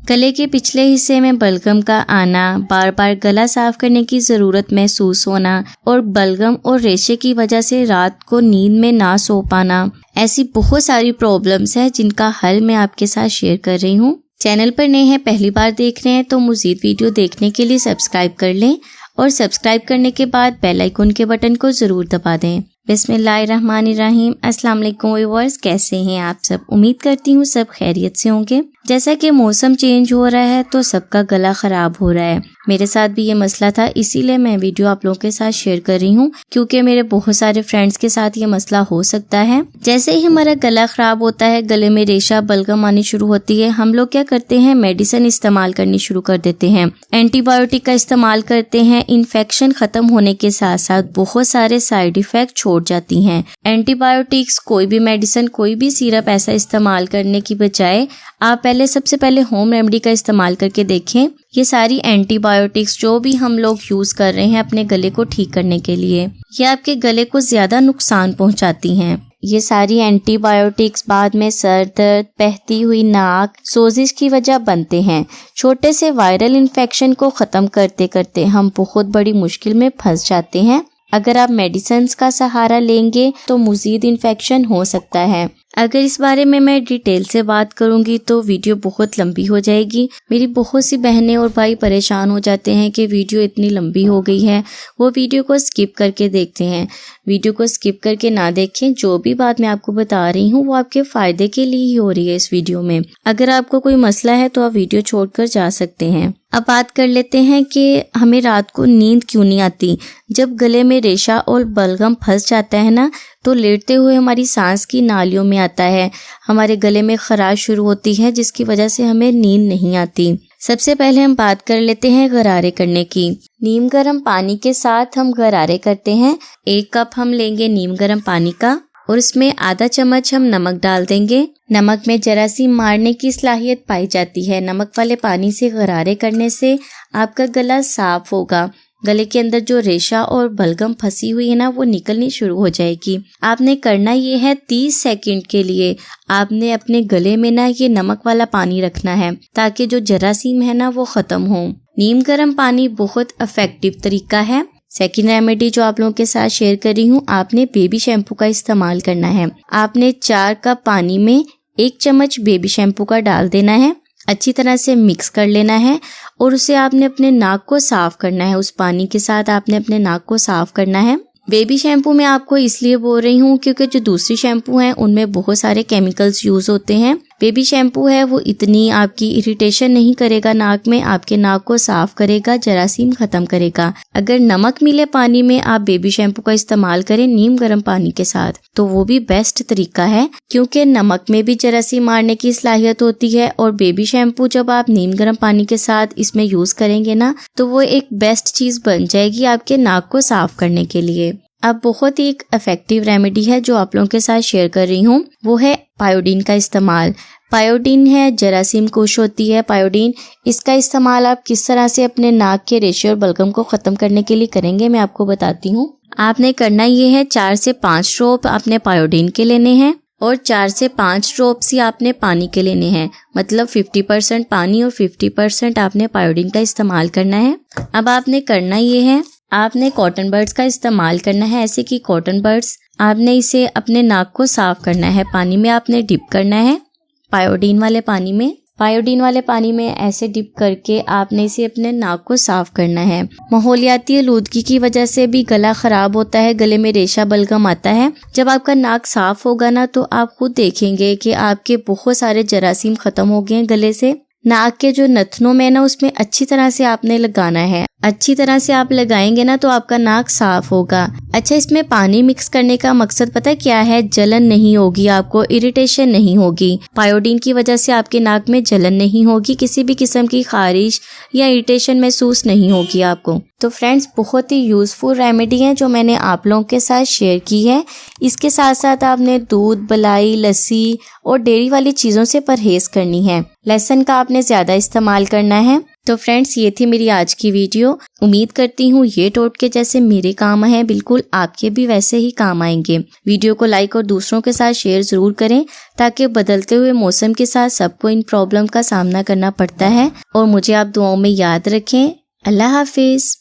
गले के पिछले हिस्से में बलगम का आना, बार बार गला साफ करने की ज़रूरत महसूस होना और बलगम और रेशे की वजह से रात को नींद में ना सो पाना, ऐसी बहुत सारी प्रॉब्लम्स हैं जिनका हल मैं आपके साथ शेयर कर रही हूँ। चैनल पर नए हैं, पहली बार देख रहे हैं तो मज़ीद वीडियो देखने के लिए सब्सक्राइब कर लें और सब्सक्राइब करने के बाद बेल आइकन के बटन को ज़रूर दबा दें। बिस्मिल्लाहिर्रहमानिर्रहीम। अस्सलाम वालेकुम व्यूअर्स, कैसे हैं आप सब? उम्मीद करती हूँ सब खैरियत से होंगे। जैसा कि मौसम चेंज हो रहा है तो सबका गला ख़राब हो रहा है। मेरे साथ भी ये मसला था, इसीलिए मैं वीडियो आप लोगों के साथ शेयर कर रही हूँ क्योंकि मेरे बहुत सारे फ्रेंड्स के साथ ये मसला हो सकता है। जैसे ही हमारा गला ख़राब होता है, गले में रेशा बलगम आनी शुरू होती है, हम लोग क्या करते हैं, मेडिसिन इस्तेमाल करनी शुरू कर देते हैं, एंटीबायोटिक का इस्तेमाल करते हैं। इन्फेक्शन ख़त्म होने के साथ साथ बहुत सारे साइड इफ़ेक्ट छोड़ जाती हैं। एंटीबायोटिक्स, कोई भी मेडिसिन, कोई भी सिरप ऐसा इस्तेमाल करने की बजाय आप सबसे पहले होम रेमेडी का इस्तेमाल करके देखें। ये सारी एंटीबायोटिक्स जो भी हम लोग यूज़ कर रहे हैं अपने गले को ठीक करने के लिए, ये आपके गले को ज़्यादा नुकसान पहुंचाती हैं। ये सारी एंटीबायोटिक्स बाद में सर दर्द, बहती हुई नाक, सोजिश की वजह बनते हैं। छोटे से वायरल इन्फेक्शन को ख़त्म करते करते हम बहुत बड़ी मुश्किल में फंस जाते हैं। अगर आप मेडिसिन का सहारा लेंगे तो मज़ीद इन्फेक्शन हो सकता है। अगर इस बारे में मैं डिटेल से बात करूंगी तो वीडियो बहुत लंबी हो जाएगी। मेरी बहुत सी बहनें और भाई परेशान हो जाते हैं कि वीडियो इतनी लंबी हो गई है, वो वीडियो को स्किप करके देखते हैं। वीडियो को स्किप करके ना देखें, जो भी बात मैं आपको बता रही हूँ वो आपके फ़ायदे के लिए ही हो रही है इस वीडियो में। अगर आपको कोई मसला है तो आप वीडियो छोड़कर जा सकते हैं। अब बात कर लेते हैं कि हमें रात को नींद क्यों नहीं आती। जब गले में रेशा और बलगम फंस जाता है ना, तो लेटते हुए हमारी सांस की नालियों में आता है, हमारे गले में खराश शुरू होती है जिसकी वजह से हमें नींद नहीं आती। सबसे पहले हम बात कर लेते हैं गरारे करने की। नीम गर्म पानी के साथ हम गरारे करते हैं। 1 कप हम लेंगे नीम गर्म पानी का और उसमें आधा चम्मच हम नमक डाल देंगे। नमक में जरासीम मारने की सलाहियत पाई जाती है। नमक वाले पानी से गरारे करने से आपका गला साफ होगा। गले के अंदर जो रेशा और बलगम फंसी हुई है ना, वो निकलनी शुरू हो जाएगी। आपने करना ये है 30 सेकंड के लिए आपने अपने गले में ना ये नमक वाला पानी रखना है ताकि जो जरासीम है ना वो खत्म हो। नीम गर्म पानी बहुत इफेक्टिव तरीका है। सेकेंड रेमेडी जो आप लोगों के साथ शेयर कर रही हूँ, आपने बेबी शैम्पू का इस्तेमाल करना है। आपने 4 कप पानी में 1 चम्मच बेबी शैम्पू का डाल देना है, अच्छी तरह से मिक्स कर लेना है और उसे आपने अपने नाक को साफ करना है। उस पानी के साथ आपने अपने नाक को साफ करना है। बेबी शैम्पू में आपको इसलिए बोल रही हूँ क्योंकि जो दूसरी शैम्पू हैं उनमें बहुत सारे केमिकल्स यूज होते हैं। बेबी शैम्पू है वो इतनी आपकी इरिटेशन नहीं करेगा नाक में, आपके नाक को साफ करेगा, जरासीम खत्म करेगा। अगर नमक मिले पानी में आप बेबी शैम्पू का इस्तेमाल करें नीम गर्म पानी के साथ तो वो भी बेस्ट तरीका है क्योंकि नमक में भी जरासीम मारने की सलाहियत होती है और बेबी शैम्पू जब आप नीम गर्म पानी के साथ इसमें यूज करेंगे ना तो वो एक बेस्ट चीज बन जाएगी आपके नाक को साफ करने के लिए। अब बहुत ही एक इफेक्टिव रेमेडी है जो आप लोगों के साथ शेयर कर रही हूँ, वो है पायोडीन का इस्तेमाल। पायोडीन है जरासीम कुश होती है पायोडीन। इसका इस्तेमाल आप किस तरह से अपने नाक के रेशे और बलगम को ख़त्म करने के लिए करेंगे मैं आपको बताती हूँ। आपने करना ये है 4 से 5 ड्रॉप आपने पायोडीन के लेने हैं और 4 से 5 ड्रॉप्स ही आपने पानी के लेने हैं। मतलब 50% पानी और 50% आपने पायोडीन का इस्तेमाल करना है। अब आपने करना ये है, आपने कॉटन बड्स का इस्तेमाल करना है। ऐसे कि कॉटन बड्स आपने इसे अपने नाक को साफ करना है, पानी में आपने डिप करना है, पायोडीन वाले पानी में। पायोडीन वाले पानी में ऐसे डिप करके आपने इसे अपने नाक को साफ करना है। माहौलियाती आलूदगी की वजह से भी गला खराब होता है, गले में रेशा बलगम आता है। जब आपका नाक साफ होगा ना तो आप खुद देखेंगे कि आपके बहुत सारे जरासीम खत्म हो गए हैं गले से। नाक के जो नथनों में ना उसमें अच्छी तरह से आपने लगाना है। अच्छी तरह से आप लगाएंगे ना तो आपका नाक साफ होगा। अच्छा, इसमें पानी मिक्स करने का मकसद पता है क्या है? जलन नहीं होगी, आपको इरिटेशन नहीं होगी। पायोडीन की वजह से आपके नाक में जलन नहीं होगी, किसी भी किस्म की खारिश या इरिटेशन महसूस नहीं होगी आपको। तो फ्रेंड्स, बहुत ही यूजफुल रेमेडी है जो मैंने आप लोगों के साथ शेयर की है। इसके साथ साथ आपने दूध, मलाई, लस्सी और डेयरी वाली चीज़ों से परहेज करनी है। लहसुन का आपने ज़्यादा इस्तेमाल करना है। तो फ्रेंड्स, ये थी मेरी आज की वीडियो। उम्मीद करती हूँ ये टोटके जैसे मेरे काम हैं, बिल्कुल आपके भी वैसे ही काम आएंगे। वीडियो को लाइक और दूसरों के साथ शेयर जरूर करें, ताकि बदलते हुए मौसम के साथ सबको इन प्रॉब्लम का सामना करना पड़ता है। और मुझे आप दुआओं में याद रखें। अल्लाह हाफिज।